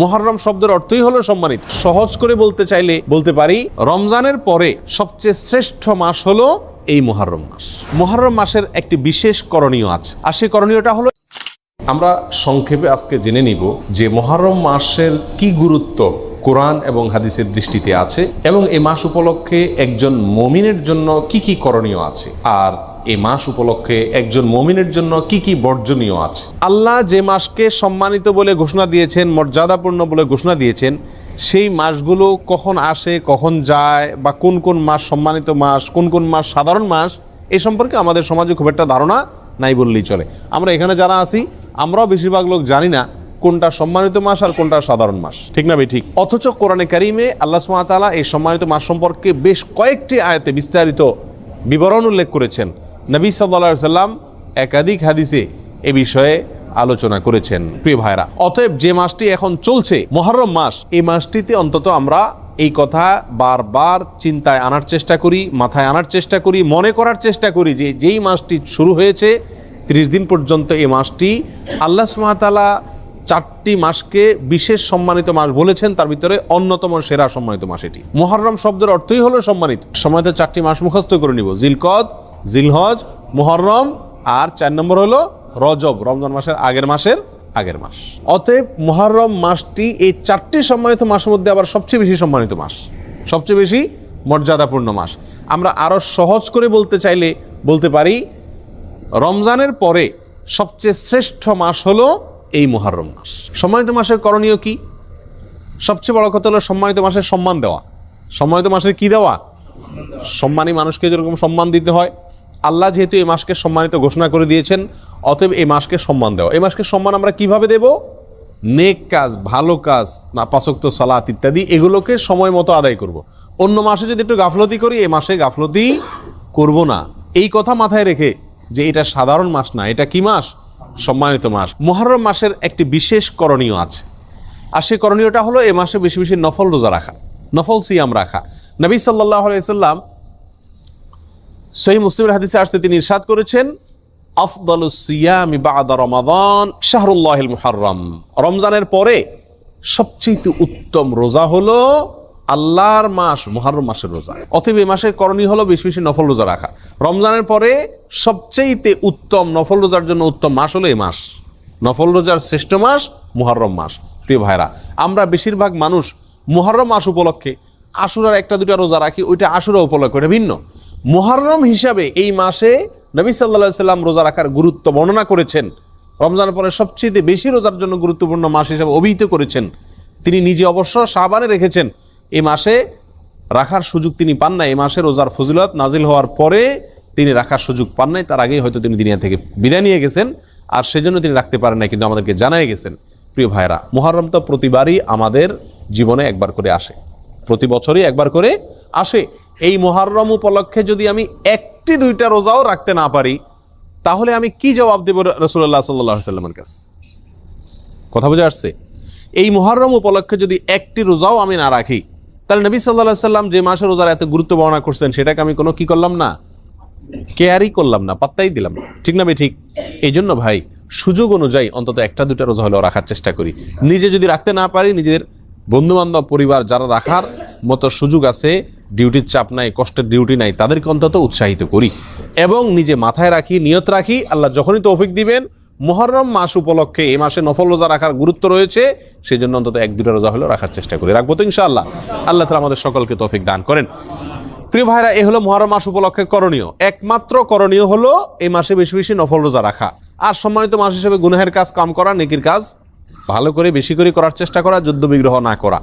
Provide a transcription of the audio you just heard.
মুহররম শব্দের অর্থই হলো সম্মানিত। সহজ করে বলতে চাইলে বলতে পারি রমজানের পরে সবচেয়ে শ্রেষ্ঠ মাস হলো এই মুহররম মাস। মুহররম মাসের একটি বিশেষ করণীয় আছে, আর সেই করণীয়টা হলো আমরা সংক্ষেপে আজকে জেনে নিব যে মুহররম মাসের কি গুরুত্ব কোরআন এবং হাদিসের দৃষ্টিতে আছে, এবং এই মাস উপলক্ষে একজন মুমিনের জন্য কি কি করণীয় আছে, আর এই মাস উপলক্ষে একজন মুমিনের জন্য কি কি বর্জনীয় আছে। আল্লাহ যে মাসকে সম্মানিত বলে ঘোষণা দিয়েছেন, মর্যাদাপূর্ণ বলে ঘোষণা দিয়েছেন, সেই মাসগুলো কখন আসে, কখন যায়, বা কোন কোন মাস সম্মানিত মাস, কোন কোন মাস সাধারণ মাস, এই সম্পর্কে আমাদের সমাজে খুব একটা ধারণা নাই বললেই চলে। আমরা এখানে যারা আছি আমরাও বেশিরভাগ লোক জানি না কোনটা সম্মানিত মাস আর কোনটা সাধারণ মাস, ঠিক না ভাই? ঠিক। অথচ কোরআনে কারিমে আল্লাহ সুবহানাহু ওয়া তাআলা এই সম্মানিত মাস সম্পর্কে বেশ কয়েকটি আয়াতে বিস্তারিত বিবরণ উল্লেখ করেছেন। নবী সাল্লাল্লাহু আলাইহি সাল্লাম একাধিক হাদিসে এ বিষয়ে আলোচনা করেছেন। প্রিয় ভাইরা, অতএব যে মাসটি এখন চলছে মুহররম মাস, এই মাসটিতে অন্তত আমরা এই কথা বারবার চিন্তায় আনার চেষ্টা করি, মাথায় আনার চেষ্টা করি, মনে করার চেষ্টা করি যে যেই মাসটি শুরু হয়েছে 30 দিন পর্যন্ত এই মাসটি আল্লাহ সুবহানাহু ওয়া তাআলা 4টি মাসকে বিশেষ সম্মানিত মাস বলেছেন, তার ভিতরে অন্যতম সেরা সম্মানিত মাস এটি। মুহররম শব্দের অর্থই হলো সম্মানিত। সম্মানিত 4টি মাস মুখস্থ করে নিব: জিলকদ, জিলহজ, মুহররম, আর 4 নম্বর হলো রজব, রমজান মাসের আগের মাস। অতএব মুহররম মাসটি এই 4টি সম্মানিত মাসের মধ্যে আবার সবচেয়ে বেশি সম্মানিত মাস, সবচেয়ে বেশি মর্যাদাপূর্ণ মাস। আমরা আরো সহজ করে বলতে চাইলে বলতে পারি রমজানের পরে সবচেয়ে শ্রেষ্ঠ মাস হলো এই মুহররম মাস। সম্মানিত মাসের করণীয় কি? সবচেয়ে বড় কথা হলো সম্মানিত মাসের সম্মান দেওয়া। সম্মানিত মাসের কি দেওয়া? সম্মানী মানুষকে যেরকম সম্মান দিতে হয়, আল্লাহ যেহেতু এই মাসকে সম্মানিত ঘোষণা করে দিয়েছেন, অতএব এই মাসকে সম্মান দেওয়া। এই মাসকে সম্মান আমরা কিভাবে দেব? নেক কাজ, ভালো কাজ, পাঁচ ওয়াক্ত সালাত ইত্যাদি, এগুলোকে সময় মতো আদায় করব। অন্য মাসে যদি একটু গাফলতি করি, এই মাসে গাফলতি করব না। এই কথা মাথায় রেখে যে এটা সাধারণ মাস না, এটা কি মাস? সম্মানিত মাস। মুহররম মাসের একটি বিশেষ করণীয় আছে, আর সেই করণীয়টা হলো এই মাসে বেশি বেশি নফল রোজা রাখা, নফল সিয়াম রাখা। নবী সাল্লাল্লাহু আলাইহি সাল্লাম সহিহ মুসলিমের হাদিসে আসছে, তিনি ইরশাদ করেছেন, আফদালুস সিয়ামি বা'দা রমাদান শাহরুল্লাহিল মুহররম। রমজানের পরে সবচেয়ে উত্তম রোজা হলো আল্লাহর মাস মুহররম মাসের রোজা। অতএব এই মাসের করণীয় হলো বেশি বেশি নফল রোজা রাখা। রমজানের পরে সবচেয়ে উত্তম নফল রোজার জন্য উত্তম মাস হলো এই মাস। নফল রোজার শ্রেষ্ঠ মাস মুহররম মাস। প্রিয় ভাইরা, আমরা বেশিরভাগ মানুষ মুহররম মাস উপলক্ষে আশুরার 1-2টা রোজা রাখি, ওইটা আশুরা উপলক্ষে, ওইটা ভিন্ন। মুহররম হিসাবে এই মাসে নবী সাল্লাল্লাহু আলাইহি সাল্লাম রোজা রাখার গুরুত্ব বর্ণনা করেছেন। রমজানের পরে সবচেয়ে বেশি রোজার জন্য গুরুত্বপূর্ণ মাস হিসাবে অভিহিত করেছেন। তিনি নিজে অবশ্য শাবানে রেখেছেন, এই মাসে রাখার সুযোগ তিনি পান নাই। এই মাসে রোজার ফজিলত নাজিল হওয়ার পরে তিনি রাখার সুযোগ পান নাই, তার আগেই হয়তো তিনি দুনিয়া থেকে বিদায় নিয়ে গেছেন, আর সেজন্য তিনি রাখতে পারেন নাই, কিন্তু আমাদেরকে জানাই গেছেন। প্রিয় ভাইরা, মুহররম তো প্রতিবারই আমাদের জীবনে একবার করে আসে, প্রতি বছরই একবার করে আসে। এই মুহররম উপলক্ষে যদি আমি 1-2টা রোজাও রাখতে না পারি, তাহলে আমি কি জবাব দেব রাসূলুল্লাহ সাল্লাল্লাহু আলাইহি ওয়াসাল্লামের কাছে? কথা বুঝে আসছে? এই মুহররম উপলক্ষে যদি 1টি রোজাও আমি না রাখি, তাহলে নবী সাল্লাল্লাহু আলাইহি ওয়াসাল্লাম যে মাসের রোজার এত গুরুত্ব বর্ণনা করছেন, সেটাকে আমি কোনো কি করলাম না, কেয়ারই করলাম না, পাত্তাই দিলাম না, ঠিক না ভাই? ঠিক। এই জন্য ভাই, সুযোগ অনুযায়ী অন্তত 1-2টা রোজা হলেও রাখার চেষ্টা করি। নিজে যদি রাখতে না পারি, নিজের বন্ধু বান্ধব, পরিবার যারা রাখার মতো সুযোগ আছে, ডিউটির চাপ নাই, কষ্টের ডিউটি নাই, তাদেরকে অন্তত উৎসাহিত করি, এবং নিজে মাথায় রাখি, নিয়ত রাখি, আল্লাহ যখনই তৌফিক দিবেন মুহররম মাস উপলক্ষে এই মাসে নফল রোজা রাখার গুরুত্ব রয়েছে, সেই জন্য অন্তত 1-2টা রোজা হলেও রাখার চেষ্টা করি। রাখবো তো ইনশাআল্লাহ। আল্লাহ তাআলা আমাদের সকলকে তৌফিক দান করেন। প্রিয় ভাইরা, এই হলো মুহররম মাস উপলক্ষে করণীয়। একমাত্র করণীয় হলো এই মাসে বেশি বেশি নফল রোজা রাখা, আর সম্মানিত মাস হিসেবে গুনাহের কাজ কম করা, নেকির কাজ ভালো করে বেশি করে করার চেষ্টা করা, যুদ্ধ বিগ্রহ না করা।